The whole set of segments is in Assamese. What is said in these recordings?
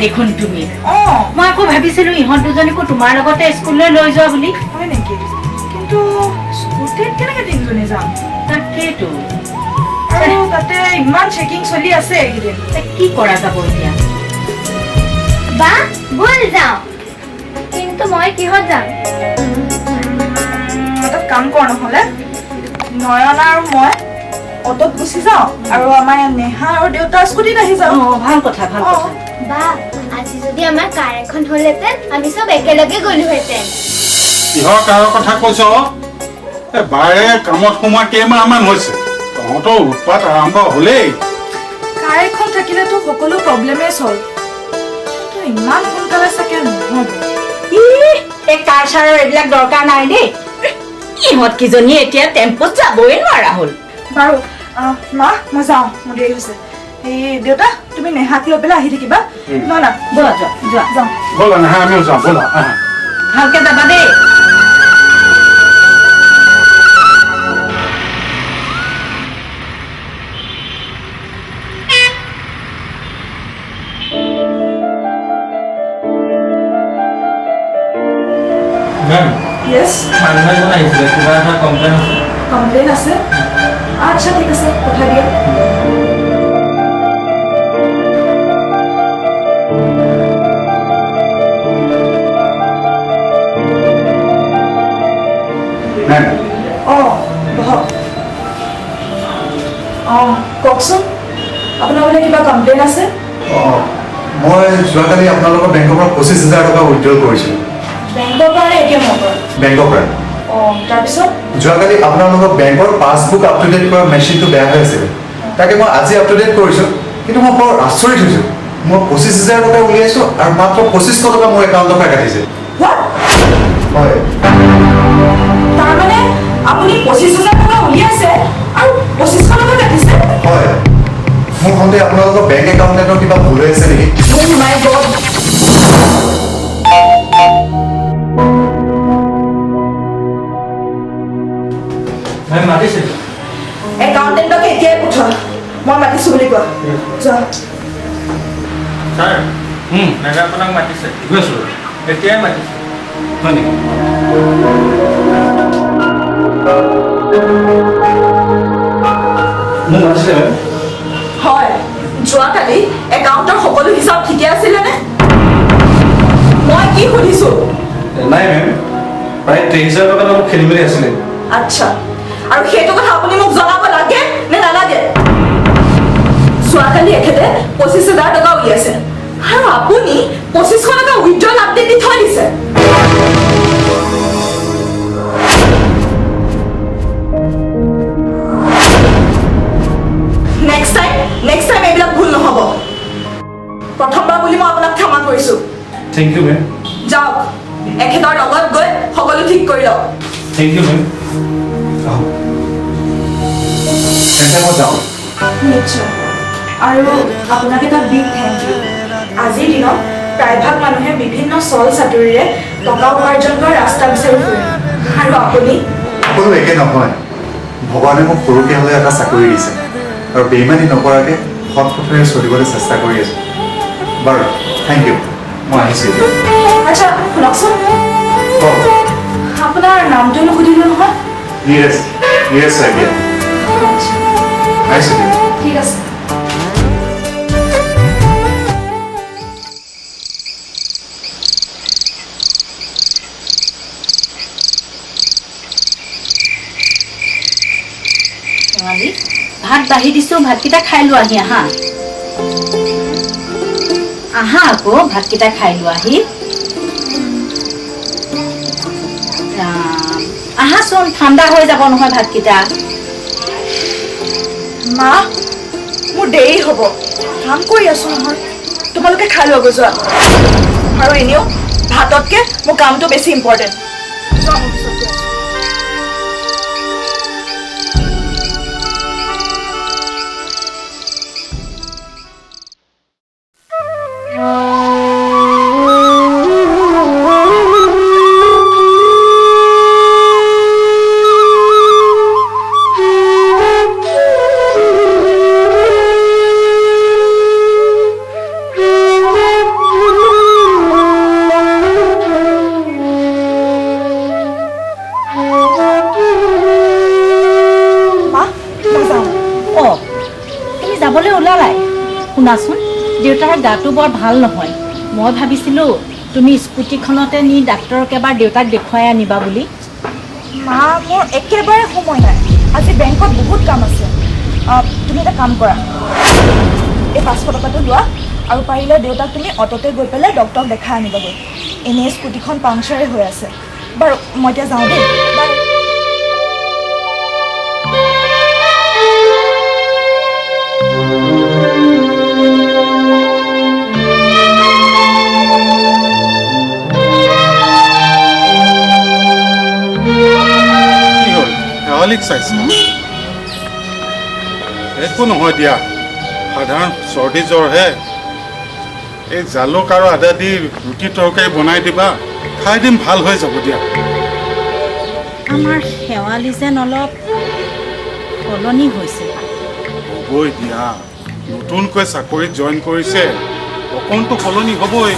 দেখোন তুমি মই আকৌ ভাবিছিলো ইহঁত দুজনীকো তোমাৰ লগতে স্কুললৈ লৈ যোৱা বুলি হয় নেকি কিন্তু স্কুটিত কেনেকৈ তিনিজনী যাম তাকেতো আৰু তাতে ইমান চেকিং চলি আছে এইকেইদিন কি কৰা যাব এতিয়া বা বল যাওঁ কিন্তু মই কিহত যাম এটা কাম কৰ নহ'লে নয়না আৰু মই অটোত গুচি যাওঁ আৰু আমাৰ নেহা আৰু দেউতাৰ স্কুটিত আহি যাওঁ ভাল কথা ভাল কথা বা আজি যদি আমাৰ কাৰ এখন হ'লেতেন আমি চব একেলগে গ'লোহেঁতেন কিহৰ কাৰৰ কথা কৈছ বাৰে কামত সোমোৱা কেইমাহমান হৈছে তহঁতৰ উৎপাত আৰম্ভ হ'লেই কাৰ এখন থাকিলেতো সকলো প্ৰব্লেমেই চল্ভ কিন্তু ইমান সোনকালে চাগে নহ'ব এই কাৰ চাৰৰ এইবিলাক দৰকাৰ নাই দেই ইহঁত কিজনী এতিয়া টেম্পুত যাবই নোৱাৰা হ'ল বাৰু মা মই যাওঁ মোৰ দেৰি হৈছে এই দেউতা তুমি নেহাক লৈ পেলাই আহি থাকিবা না ব'লা যোৱা যোৱা যাওঁ ব'লা নেহা আমিও যাওঁ ব'লা ভালকে যাবা দেই Yes. Complain আছে আচ্ছা ঠিক আছে কথা দিয়া কওকচোন আপোনাৰ বোলে কিবা কমপ্লেইন আছে মই যোৱাকালি আপোনালোকৰ বেংকৰ পৰা 25,000 টকা উইথড্ৰ কৰিছিলোঁ বেংকৰ পৰা এটিএমৰ পৰা বেংকৰ পৰা তাৰপিছত যোৱাকালি আপোনালোকৰ বেংকৰ পাছবুক আপ টু ডেট কৰা মেচিনটো বেয়া হৈ আছিল তাকে মই আজি আপ টু ডেট কৰিছোঁ কিন্তু মই বৰ আচৰিত হৈছোঁ মই 25,000 টকা উলিয়াইছোঁ আৰু মাত্ৰ 2,500 টকা মোৰ একাউণ্টৰ পৰা কাটিছে হয় তাৰমানে আপুনি 25,000 টকা উলিয়াইছে আৰু 2,500 টকা কাটিছে হয় মোৰ সন্দেহ আপোনালোকৰ বেংক একাউণ্টৰ কিবা ভুল হৈ আছে নেকি মাই গড একাউণ্টেণ্টক এতিয়াই পঠোৱা মই মাতিছোঁ বুলি কোৱা যোৱা ছাৰ মেডাম আপোনাক মাতিছে গৈছোঁ এতিয়াই মাতিছে হয় নেকি মোক মাতিছে হয় যোৱাকালি একাউণ্টৰ সকলো হিচাপ ঠিকে আছিলেনে মই কি সুধিছোঁ নাই মেম প্ৰায় 23,000 টকা অলপ খেলি মেলি আছিলে আচ্ছা আৰু সেইটো কথা আপুনি মোক জনাব লাগে নে নালাগে যোৱাকালি এখেতে 25,000 টকা উলিয়াইছে আৰু আপুনি 2,500 টকা উইথড্ৰল আপডেট দি থৈ দিছে নেক্সট টাইম এইবিলাক ভুল নহ'ব প্ৰথমবাৰ বুলি মই আপোনাক ক্ষমা কৰিছোঁ থেংক ইউ মেম যাওক এখেতৰ লগত গৈ সকলো ঠিক কৰি লওক থেংক ইউ মেম মই যাওঁ নিশ্চয় আৰু আপোনাক এটা বিগ থেংক ইউ আজিৰ দিনত প্ৰায়ভাগ মানুহে বিভিন্ন চল চাতুৰিৰে টকা উপাৰ্জন কৰা ৰাস্তা বিচাৰি ফুৰে আৰু আপুনি সকলো একে নহয় ভগৱানে মোক সৰুকৈ হ'লে এটা চাকৰি দিছে আৰু বেইমানি নকৰাকৈ সৎ পথেৰে চলিবলৈ চেষ্টা কৰি আছোঁ বাৰু থেংক ইউ মই আহিছোঁ আচ্ছা শুনকচোন আপোনাৰ নামটো নুসুধিলোঁ নহয় নীৰজ শইকীয়া আহিছোঁ ঠিক আছে ভাত বাঢ়ি দিছোঁ ভাতকেইটা খাই লোৱা আহি হা আহা আকৌ ভাতকেইটা খাই লোৱাহি আহাচোন ঠাণ্ডা হৈ যাব নহয় ভাতকেইটা মা মোৰ দেৰি হ'ব কাম কৰি আছো নহয় তোমালোকে খাই লোৱা যোৱা আৰু এনেও ভাততকে মোৰ কামটো বেছি ইম্পৰ্টেণ্ট যাবলৈ ওলালাই শুনাচোন দেউতাৰ গাটো বৰ ভাল নহয় মই ভাবিছিলোঁ তুমি স্কুটিখনতে নি ডাক্তৰক এবাৰ দেউতাক দেখুৱাই আনিবা বুলি মা মোৰ একেবাৰে সময় নাই আজি বেংকত বহুত কাম আছে তুমি এটা কাম কৰা এই 500 টকাটো লোৱা আৰু পাৰিলে দেউতাক তুমি অটোতে গৈ পেলাই ডক্তৰক দেখাই আনিবাগৈ এনেই স্কুটিখন পাংচাৰে হৈ আছে বাৰু মই এতিয়া যাওঁ দেই বাই শেৱালিক চাইছে একো নহয় দিয়া সাধাৰণ চৰ্দি জ্বৰহে এই জালুক আৰু আদা দি ৰুটি তৰকাৰী বনাই দিবা খাই দিম ভাল হৈ যাব দিয়া আমাৰ শেৱালি যেন অলপ সলনি হৈছে হ'বই দিয়া নতুনকৈ চাকৰিত জইন কৰিছে অকণটো সলনি হ'বই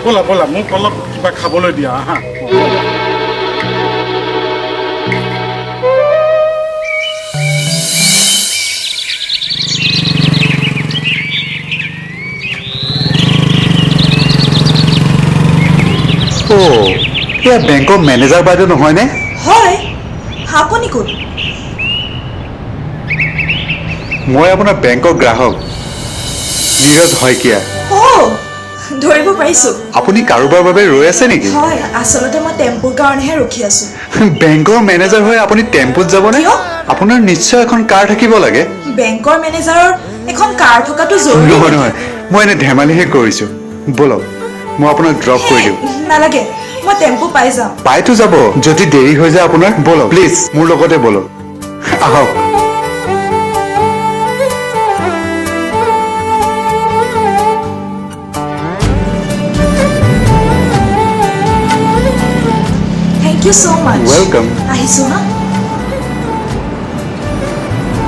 ব'লা ব'লা মোক অলপ কিবা খাবলৈ দিয়া আহা এয়া বেংকৰ মেনেজাৰ বাইদেউ নহয়নে হয় আপুনি কোন মই আপোনাৰ বেংকৰ গ্ৰাহক নীৰজ শইকীয়া ধৰিব পাৰিছো আপুনি কাৰোবাৰ বাবে ৰৈ আছে নেকি হয় আচলতে মই টেম্পুৰ কাৰণেহে ৰখি আছো বেংকৰ মেনেজাৰ হৈ আপুনি টেম্পুত যাবনে আপোনাৰ নিশ্চয় এখন কাৰ থাকিব লাগে বেংকৰ মেনেজাৰৰ এখন কাৰ থকাটো জৰুৰী নহয় নহয় মই এনে ধেমালিহে কৰিছো বলক মই আপোনাক ড্ৰপ কৰি দিওঁ নালাগে মই টেম্পু পাই যাম পাইতো যাব যদি দেৰি হৈ যায় আপোনাৰ বলক প্লিজ মোৰ লগতে বলক আহক Thank you so much. Welcome. আহিছো হা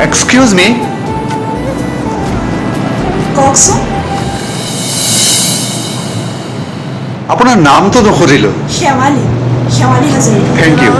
এক্সকিউজ মি কওকচোন আপোনাৰ নামটো নুসুধিলো শেৱালি হাজৰিকা থেংক ইউ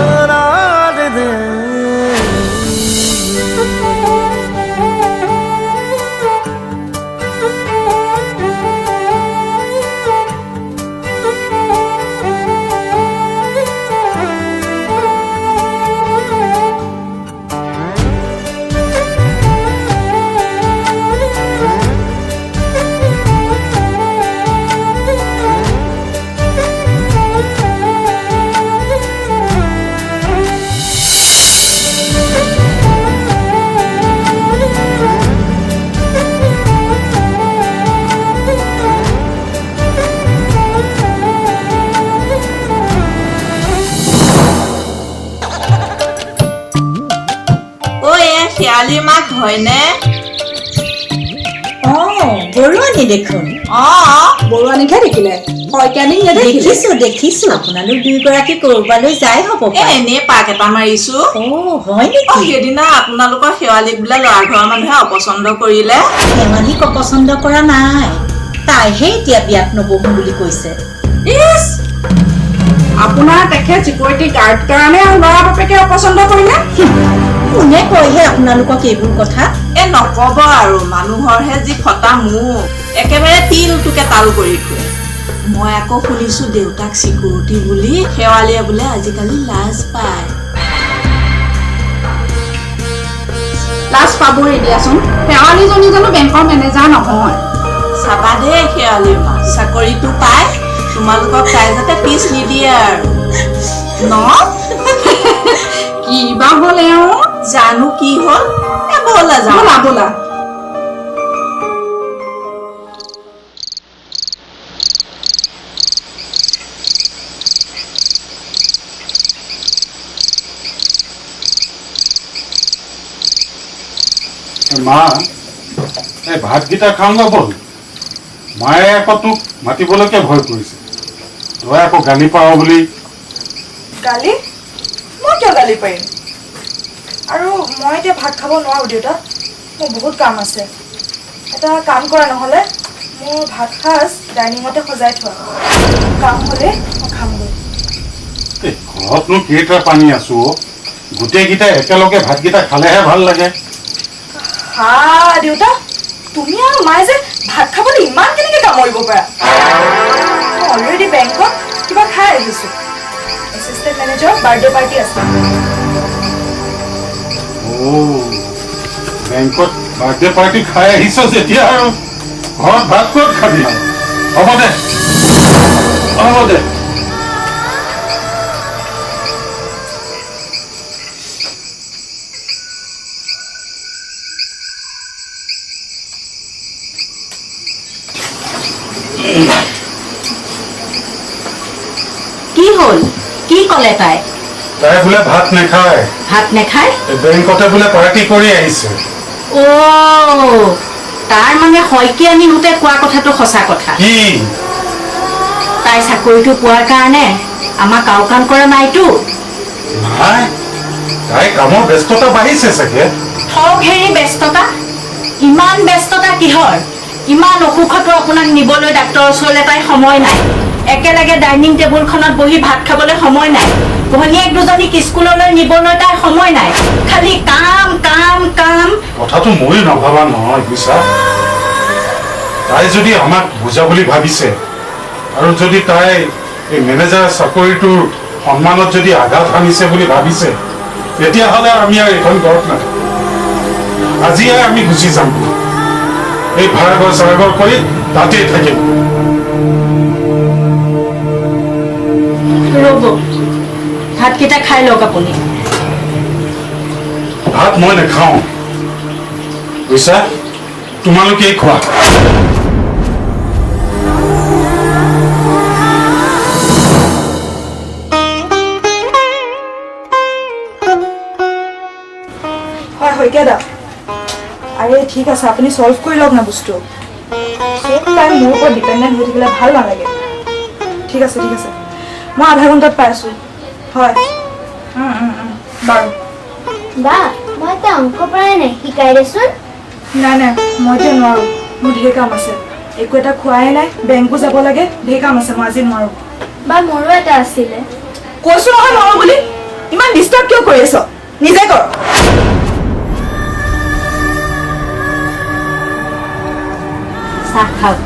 শেৱালি মাক হয়নে বৰুৱানী দেখোন বৰুৱানীকহে দেখিলে শইকীয়ানীক দেখিছো আপোনালোক দুয়োগৰাকী কৰবালৈ যাই হ'ব এনেই পাক এটা মাৰিছো হয় নেকি সেইদিনা আপোনালোকৰ শেৱালিক বোলে ল'ৰা ঘৰৰ মানুহে অপচন্দ কৰিলে শেৱালিক অপচন্দ কৰা নাই তাইহে এতিয়া বিয়াত নবহো বুলি কৈছে আপোনাৰ তেখেত চিকিউৰিটি গাৰ্ড কাৰণে আৰু ল'ৰা বাপেকে অপচন্দ কৰিলে কোনে কয়হে আপোনালোকক এইবোৰ কথা নকব আৰু মানুহৰহে যি ফটা মুখ একেবাৰে তিলটোকে তাল কৰি ফুৰে মই আকৌ শুনিছো দেউতাক চিকিউৰিটি বুলি শেৱালিয়ে বোলে আজিকালি লাজ পায় লাজ পাবই দিয়াচোন শেৱালিজনী জানো বেংকৰ মেনেজাৰ নহয় চাবা দেই শেৱালিৰ মা, চাকৰিটো পাই তোমালোকক তাই যাতে পিছ নিদিয়ে আৰু ন কি বা হ'ল এওঁ জানো কি হ'ল ব'লা যাওঁ ব'লা ব'লা মা এই ভাতকেইটা খাওঁগৈ ব'ল। মায়ে আকৌ তোক মাতিবলৈকে ভয় কৰিছে, তই আকৌ গালি পাৱ বুলি। গালি মই কিয় গালি পাৰিম আৰু মই এতিয়া ভাত খাব নোৱাৰোঁ দেউতা, মোৰ বহুত কাম আছে। এটা কাম কৰা নহ'লে মোৰ ভাত সাজ ডাইনিঙতে সজাই থোৱা, কাম হ'লে মই খামগৈ। এই ঘৰতনো কেইটা পানী আছো অ', গোটেইকেইটা একেলগে ভাতকেইটা খালেহে ভাল লাগে। হা দেউতা, তুমি আৰু মায়ে যে ভাত খাবলৈ ইমান কেনেকৈ কামুৰিব পাৰা? মই অলৰেডি বেংকত কিবা খাই আহিছোঁ, এছিষ্টেণ্ট মেনেজাৰৰ বাৰ্থডে পাৰ্টি আছে। বেংকত বাৰ্থডে পাৰ্টি খাই আহিছ যেতিয়া আৰু ঘৰত ভাত ক'ত খাবি আৰু। হ'ব দে হ'ব দে। কি হ'ল? কি ক'লে তাই? তাই বোলে ভাত নাখায়, ভাত নাখায়? বেংকতে বোলে পাৰ্টি কৰি আহিছে। অ' তাৰ মানে শইকীয়ানীহঁতে কোৱা কথাটো সঁচা কথা। কি তাই চাকৰিটো পোৱাৰ কাৰণে আমাক আওকাণ কৰা নাইতো। নাই, তাই কামৰ ব্যস্ততা বাঢ়িছে চাগে। ঠগ হেৰি ব্যস্ততা, ইমান ব্যস্ততা কিহৰ? ইমান অসুখতো আপোনাক নিবলৈ ডাক্তৰৰ ওচৰলৈ তাই সময় নাই, একেলগে ডাইনিং টেবুলখনত বহি ভাত খাবলৈ সময় নাই, ভনীয়েক দুজনীক স্কুললৈ নিবলৈ তাইৰ সময় নাই, খালি কাম কাম কাম। কথাটো ময়ো নভবা নহয় বুজিছা। তাই যদি আমাক বুজা বুলি ভাবিছে আৰু যদি তাই এই মেনেজাৰ চাকৰিটোৰ সন্মানত যদি আঘাত সানিছে বুলি ভাবিছে, তেতিয়াহ'লে আমি আৰু এইখন ঘৰত নাথাকোঁ। আজিয়ে আমি গুচি যাম, এই ভাড়াঘৰ চাড়াঘৰ কৰি তাতেই থাকিম। ৰ'ব, ভাতকেইটা খাই লওক আপুনি। ভাত মই নাখাওঁ বুজিছা, তোমালোকেই খোৱা। হয় শইকীয়া দা, আৰে ঠিক আছে আপুনি ছল্ভ কৰি লওক না বস্তু, চব টাইম মোৰ ওপৰত ডিপেণ্ডেণ্ট হৈ থাকিলে ভাল নালাগে। ঠিক আছে ঠিক আছে, মই আধা ঘণ্টাত পাই আছোঁ। হয় বাৰু। বা মই এটা অংক পৰাই নাই, শিকাই দেচোন। নাই নাই মই এতিয়া নোৱাৰোঁ, মোৰ ঢেৰ কাম আছে, একো এটা খোৱাই নাই, বেংকো যাব লাগে, ঢেৰ কাম আছে, মই আজি নোৱাৰোঁ। বা মোৰো এটা আছিলে। কৈছোঁ নহয় নোৱাৰোঁ বুলি, ইমান ডিষ্টাৰ্ব কিয় কৰি আছ? নিজে কৰ। চাহ খাওক।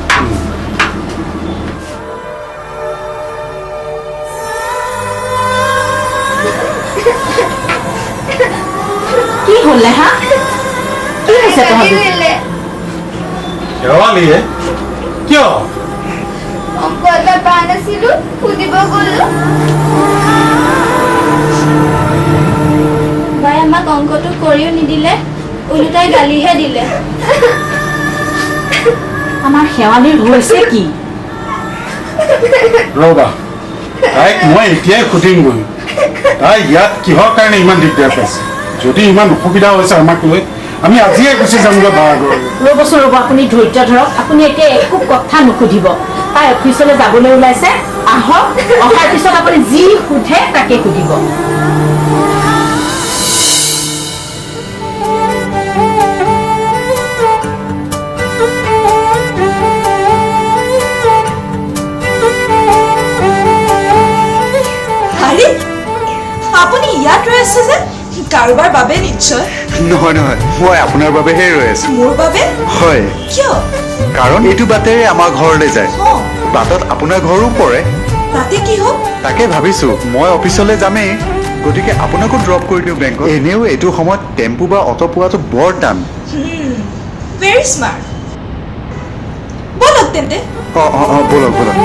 কি হ'লে হা? কি হৈছে তহঁতি? শেৱালীয়ে কিয়? অংক এটা পোৱা নাছিলো, সুধিব গলো। বাই আমাক অংকটো কৰিও নিদিলে, ওলোটাই গালিহে দিলে। আমাৰ শেৱালীৰ হৈছে কি? ৰ'বা, তাইক মই এতিয়াই সুধিমগৈ, তাই ইয়াত কিহৰ কাৰণে ইমান দিগদাৰ পাইছে। যদি ইমান অসুবিধা হৈছে আমাক লৈ, আমি আজিয়ে গুচি যামগৈ ভাড়াঘৰলৈ। ৰ'বচোন ৰ'ব, আপুনি ধৈৰ্য ধৰক, আপুনি এতিয়া একো কথা নুসুধিব। তাই অফিচলৈ যাবলৈ ওলাইছে, আহক, অহাৰ পিছত আপুনি যি সোধে তাকে সুধিব। আৰে আপুনি ইয়াত ৰৈ আছে যে, কাৰোবাৰ বাবে নিশ্চয়। নহয় নহয়, মই আপোনাৰ বাবেহে ৰৈ আছোঁ। মোৰ বাবে? হয়, কিয়? কাৰণ এইটো বাটেৰে আমাৰ ঘৰলৈ যায়, অঁ বাটত আপোনাৰ ঘৰো পৰে। তাতে কি হ'ল? তাকে ভাবিছোঁ, মই অফিচলৈ যামেই, গতিকে আপোনাকো ড্ৰপ কৰি দিওঁ বেংকত। এনেও এইটো সময়ত টেম্পু বা অটো পোৱাটো বৰ টান। Very smart. ব'লা তেন্তে অঁ ব'লক ব'লক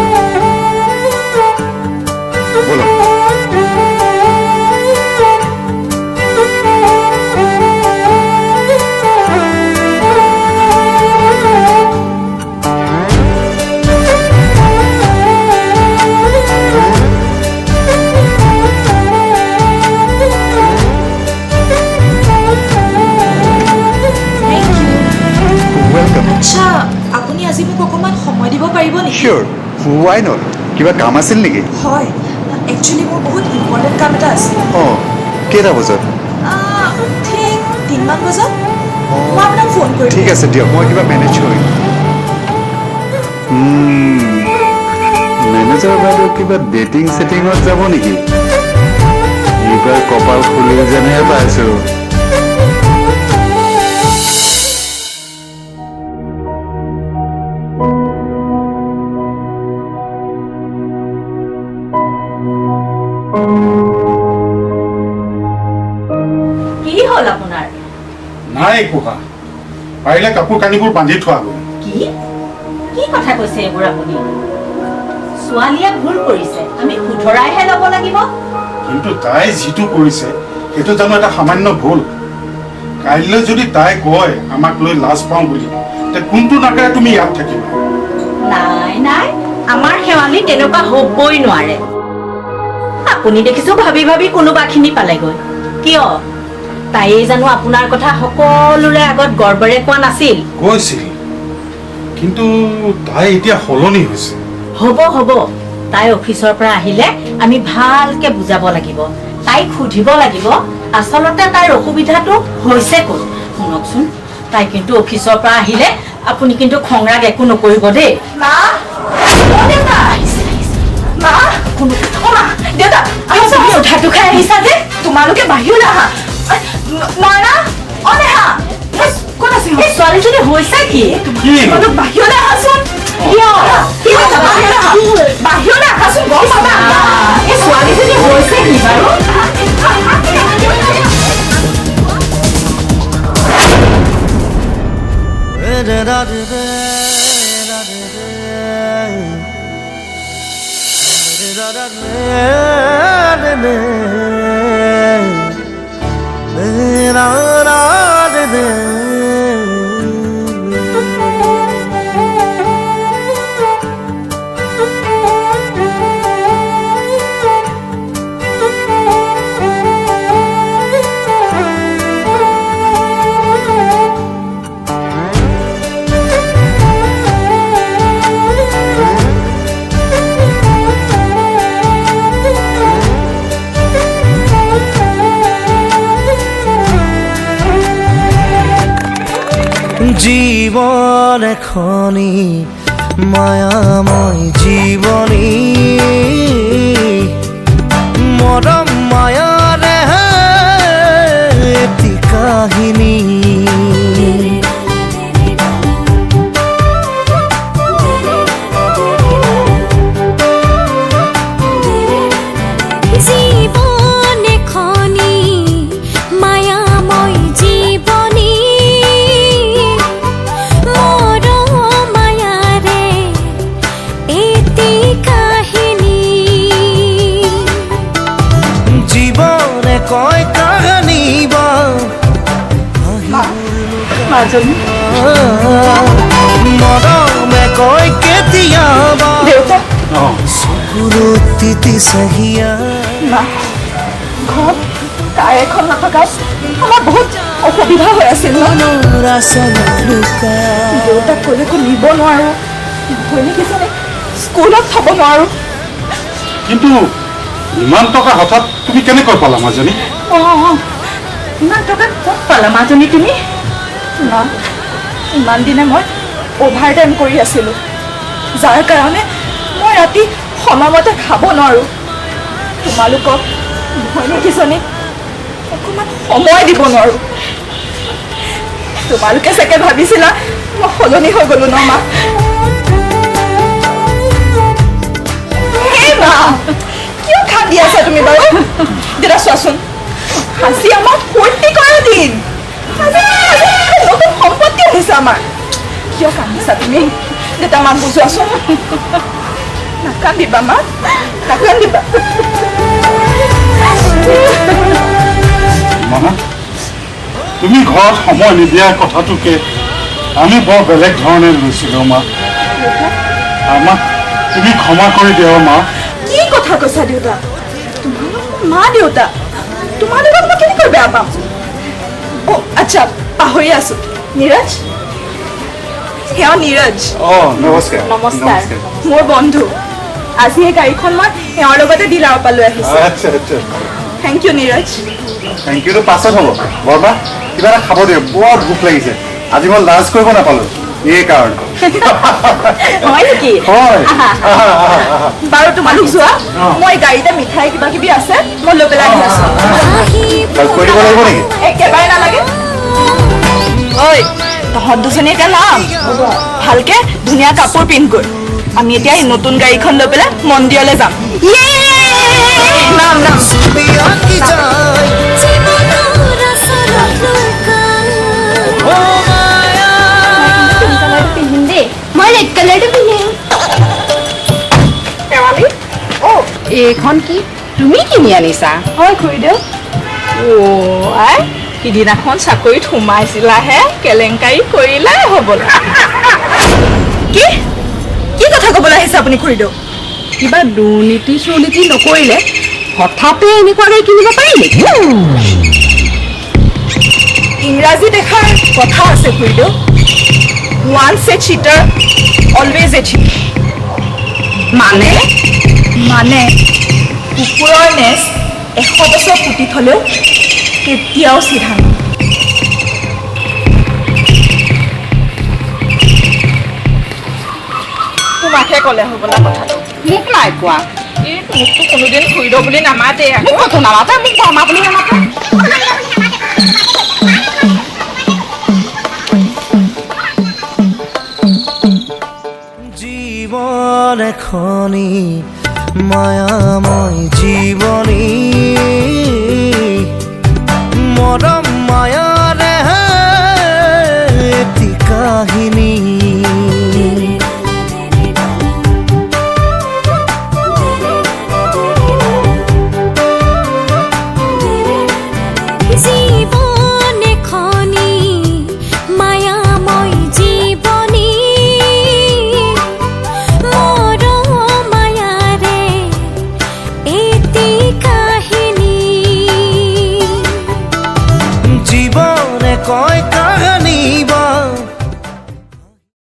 ব'লক ৱেলকাম আচ্ছা আপুনি আজি মোক অকণমান সময় দিব পাৰিব নেকি চিয়'ৰ ৱাই নট কিবা কাম আছিল নেকি হয় একচুৱেলি মোৰ বহুত ইম্পৰ্টেণ্ট কাম এটা আছে অঁ কেইটা বজাত ঠিক 3 মান বজাত মই আপোনাক ফোন কৰিম ঠিক আছে দিয়ক মই কিবা মেনেজ কৰিম মেনেজাৰ বাইদেউ কিবা ডেটিং চেটিঙত যাব নেকি এইবাৰ কপাল খুলিল যেনহে পাইছোঁ কি হ'ল আপোনাৰ নাই কোহা পাৰিলে কাপোৰ কানিবোৰ বান্ধি থোৱা গ'ল কি কি কথা কৈছে এইবোৰ আপুনি ছোৱালীয়ে ভুল কৰিছে আমি শুধৰাইহে ল'ব লাগিব কিন্তু তাই যিটো কৰিছে সেইটো জানো এটা সামান্য ভুল কাইলৈ যদি তাই কয় আমাক লৈ লাজ পাওঁ বুলি তে কোনটো নাকেৰে তুমি ইয়াত থাকিবা নাই নাই আমাৰ শেৱালি তেনেকুৱা হ'বই নোৱাৰে আপুনি দেখিছো ভাবি ভাবি কোনোবাখিনি পালেগৈ কিয় তাইয়ে জানো আপোনাৰ কথা সকলোৰে আগত গৰ্বৰে কোৱা নাছিল কৈছিল কিন্তু তাই এতিয়া সলনি হৈছে হ'ব হ'ব তাই অফিচৰ পৰা আহিলে আমি ভালকে বুজাব লাগিব তাইক সুধিব লাগিব আচলতে তাইৰ অসুবিধাটো হৈছে ক'ত শুনকচোন তাই কিন্তু অফিচৰ পৰা আহিলে আপুনি কিন্তু খংৰাগ একো নকৰিব দেই মা অ দেউতা মা কোনো অ মা দেউতা আহিছা উঠাটো খাই আহিছা যে তোমালোকে বাহিৰলৈ আহা মাৰা অ নেহা ক'ত আছে এই ছোৱালীজনী হৈছে কি তোমালোক বাহিৰলৈ আহাচোন কিয় কি কথা বাহিৰলৈ আহাচোন গম পাবা এই ছোৱালীজনী হৈছে কি বাৰু জীবন এখনি মায়াময় জীবনী মৰম মায়াৰে এটি কাহিনী জীবন এখনি মায়াময় জীবনী মায়াৰে এটি কাহিনী জীবনে কয় কাহিনী বা মাজনী মৰমে কয় কেতিয়াবা দেউতা চকুৰো তিতি চাহিয়া মা ঘৰত কাৰ এখন নথকাত আমাৰ বহুত অসুবিধা হৈ আছিল ন দেউতাক ক'লেকো নিব নোৱাৰোঁ ভৈনীকেইজনী স্কুলত থ'ব নোৱাৰোঁ কিন্তু ইমান টকা হঠাৎ তুমি কেনেকৈ পালা মাজনী ইমান টকা ক'ত পালা মাজনী তুমি মা ইমান দিনে মই অভাৰ টাইম কৰি আছিলোঁ যাৰ কাৰণে মই ৰাতি সময়মতে খাব নোৱাৰোঁ তোমালোকক ভৈনীকেইজনীক অকণমান সময় দিব নোৱাৰোঁ তোমালোকে চাগে ভাবিছিলা মই সলনি হৈ গ'লো ন মা এই মা কিয় কান্দি আছা তুমি বাৰু দেউতা চোৱাচোন আজি আমাৰ ফূৰ্তি কৰা দিন আজি নতুন সম্পত্তি আহিছে আমাৰ কিয় কান্দিছা তুমি দেউতা মাক বুজোৱাচোন নাকান্দিবা মা নাকান্দিবা মা তুমি ঘৰত সময় নিদিয়া কথাটোকে আমি বৰ বেলেগ ধৰণে লৈছিলোঁ মা আমাক তুমি ক্ষমা কৰি দিয়া মা কি কথা কৈছা দেউতা তোমালোকৰ মা দেউতা তোমাৰ লগত মই কেনেকৈ বেয়া পাম অ আচ্ছা পাহৰি আছো নীৰজ সেয়া নীৰজ নমস্কাৰ নমস্কাৰ। মোৰ বন্ধু আজি এই গাড়ীখন মই এওঁৰ লগতে ডিলাৰৰ পৰা লৈ আহিছোঁ আচ্ছা আচ্ছা থেংক ইউ নীৰজ থেংক ইউটো পাছত হ'ব বৰমা কিবা এটা খাব দিয়ক বৰ ভোক লাগিছে আজি মই লাঞ্চ কৰিব নাপালোঁ এই কাৰণে হয় নেকি হয় বাৰু তোমালোক যোৱা মই গাড়ীতে মিঠাই কিবা কিবি আছে মই লৈ পেলাই আহি আছোঁ কৰি দিব লাগিব নেকি একেবাৰে নালাগে ঐ তহঁত দুজনী এতিয়া নাম ভালকে ধুনীয়া কাপোৰ পিন্ধগৈ আমি এতিয়া এই নতুন গাড়ীখন লৈ পেলাই মন্দিৰলৈ যাম নাম নাম ছবি আঁকি যায় জীৱনৰ আচলত লুকাই ও মায়া পিংক কালাৰটো পিন্ধিম দেই মই ৰেড কালাৰটো পিন্ধিম শেৱালি এইখন কি তুমি কিনি আনিছা হয় খুৰীদেউ আই সিদিনাখন চাকৰিত সোমাইছিলাহে কেলেংকাৰী কৰিলাই হ'বলা কি কি কথা ক'বলৈ আহিছে আপুনি খুৰীদেউ কিবা দুৰ্নীতি চুৰ্নীতি নকৰিলে হঠাতে এনেকুৱাকৈ কিনিব পাৰি নেকি ইংৰাজী দেখাৰ কথা আছে খুৰীদেউ ওৱান্স এ চিটাৰ অলৱেজ এ চিটাৰ মানে মানে কুকুৰৰ নেচ 100 বছৰ পুতি থলেও কেতিয়াও চিধা নহয় তোমাকহে ক'লে হ'বলা কথাটো মোক নাই কোৱা এই মোকতো কোনোদিন খুৰীদেউ বুলি নামাতে আকৌ মোকতো নামাতে মোক বৰমা বুলি নামাতে জীৱন এখনি মায়াময় জীৱনী